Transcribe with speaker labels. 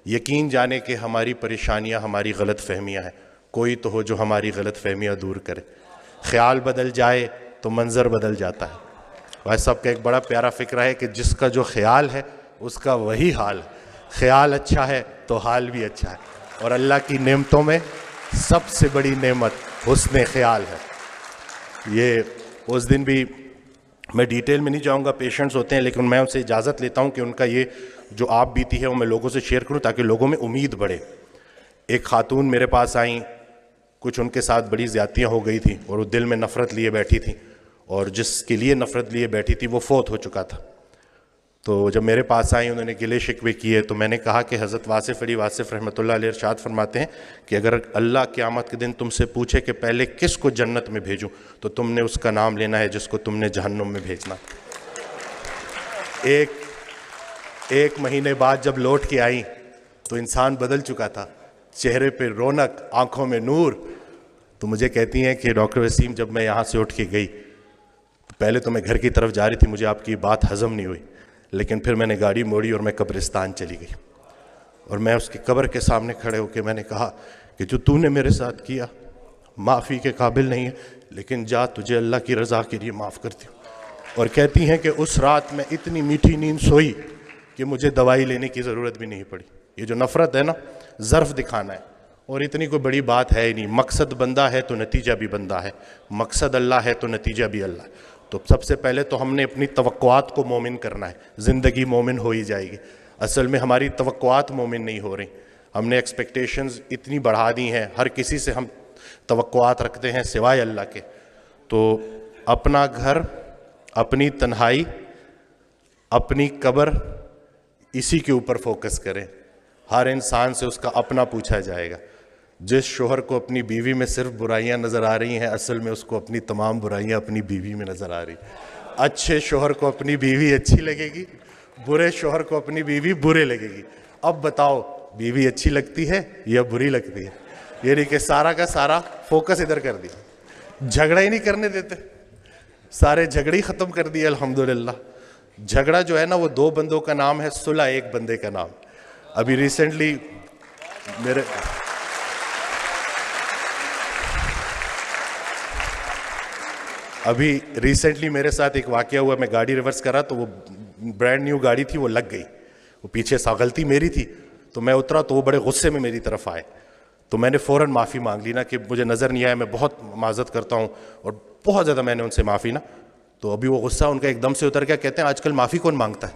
Speaker 1: यकीन जाने कि हमारी परेशानियां हमारी गलत फहमियाँ हैं, कोई तो हो जो हमारी गलत फहमियाँ दूर करे। ख्याल बदल जाए तो मंजर बदल जाता है। भाई साहब का एक बड़ा प्यारा फिक्र है कि जिसका जो ख्याल है उसका वही हाल है। ख्याल अच्छा है तो हाल भी अच्छा है, और अल्लाह की नेमतों में सबसे बड़ी नेमत हुस्न ख्याल है। ये उस दिन भी मैं डिटेल में नहीं जाऊंगा, पेशेंट्स होते हैं, लेकिन मैं उनसे इजाज़त लेता हूं कि उनका ये जो आप बीती है वो मैं लोगों से शेयर करूं ताकि लोगों में उम्मीद बढ़े। एक खातून मेरे पास आई, कुछ उनके साथ बड़ी ज़्यादतियाँ हो गई थी और वो दिल में नफ़रत लिए बैठी थी, और जिसके लिए नफ़रत लिए बैठी थी वो फौत हो चुका था। तो जब मेरे पास आई, उन्होंने गिले शिकवे किए, तो मैंने कहा कि हज़रत वासिफ़ अली वासिफ़ रहमतुल्लाह अलैह इरशाद फरमाते हैं कि अगर अल्लाह क़यामत के दिन तुमसे पूछे कि पहले किस को जन्नत में भेजूं, तो तुमने उसका नाम लेना है जिसको तुमने जहन्नुम में भेजना। एक महीने बाद जब लौट के आई तो इंसान बदल चुका था, चेहरे पे रौनक, आंखों में नूर। तो मुझे कहती हैं कि डॉक्टर वसीम, जब मैं यहाँ से उठ के गई तो पहले तो मैं घर की तरफ जा रही थी, मुझे आपकी बात हज़म नहीं हुई, लेकिन फिर मैंने गाड़ी मोड़ी और मैं कब्रिस्तान चली गई, और मैं उसकी कब्र के सामने खड़े होकर मैंने कहा कि जो तूने मेरे साथ किया माफ़ी के काबिल नहीं है, लेकिन जा, तुझे अल्लाह की रज़ा के लिए माफ़ करती हूँ। और कहती हैं कि उस रात में इतनी मीठी नींद सोई कि मुझे दवाई लेने की ज़रूरत भी नहीं पड़ी। ये जो नफ़रत है ना, ज़र्फ़ दिखाना है, और इतनी कोई बड़ी बात है ही नहीं। मकसद बंदा है तो नतीजा भी बंदा है, मकसद अल्लाह है तो नतीजा भी अल्लाह है। तो सबसे पहले तो हमने अपनी तवक्कुआत को मोमिन करना है, ज़िंदगी मोमिन हो ही जाएगी। असल में हमारी तवक्कुआत मोमिन नहीं हो रही, हमने एक्सपेक्टेशंस इतनी बढ़ा दी हैं, हर किसी से हम तवक्कुआत रखते हैं सिवाय अल्लाह के। तो अपना घर, अपनी तन्हाई, अपनी कब्र, इसी के ऊपर फोकस करें। हर इंसान से उसका अपना पूछा जाएगा। जिस शोहर को अपनी बीवी में सिर्फ बुराइयां नज़र आ रही हैं, असल में उसको अपनी तमाम बुराइयां अपनी बीवी में नज़र आ रही। अच्छे शोहर को अपनी बीवी अच्छी लगेगी, बुरे शोहर को अपनी बीवी बुरे लगेगी। अब बताओ, बीवी अच्छी लगती है या बुरी लगती है? ये नहीं कि सारा का सारा फोकस इधर कर दिया, झगड़ा ही नहीं करने देते, सारे झगड़े ही ख़त्म कर दिए। अल्हम्दुलिल्लाह झगड़ा जो है ना, वो दो बंदों का नाम है, सुलह एक बंदे का नाम। अभी रिसेंटली मेरे साथ एक वाकया हुआ। मैं गाड़ी रिवर्स करा तो वो ब्रांड न्यू गाड़ी थी, वो लग गई। वो पीछे सा गलती मेरी थी, तो मैं उतरा तो वो बड़े गुस्से में मेरी तरफ आए, तो मैंने फ़ौरन माफ़ी मांग ली ना कि मुझे नज़र नहीं आया, मैं बहुत माज़रत करता हूँ, और बहुत ज़्यादा मैंने उनसे माफ़ी ना। तो अभी वो गुस्सा उनका एकदम से उतर गया, कहते हैं आजकल माफ़ी कौन मांगता है।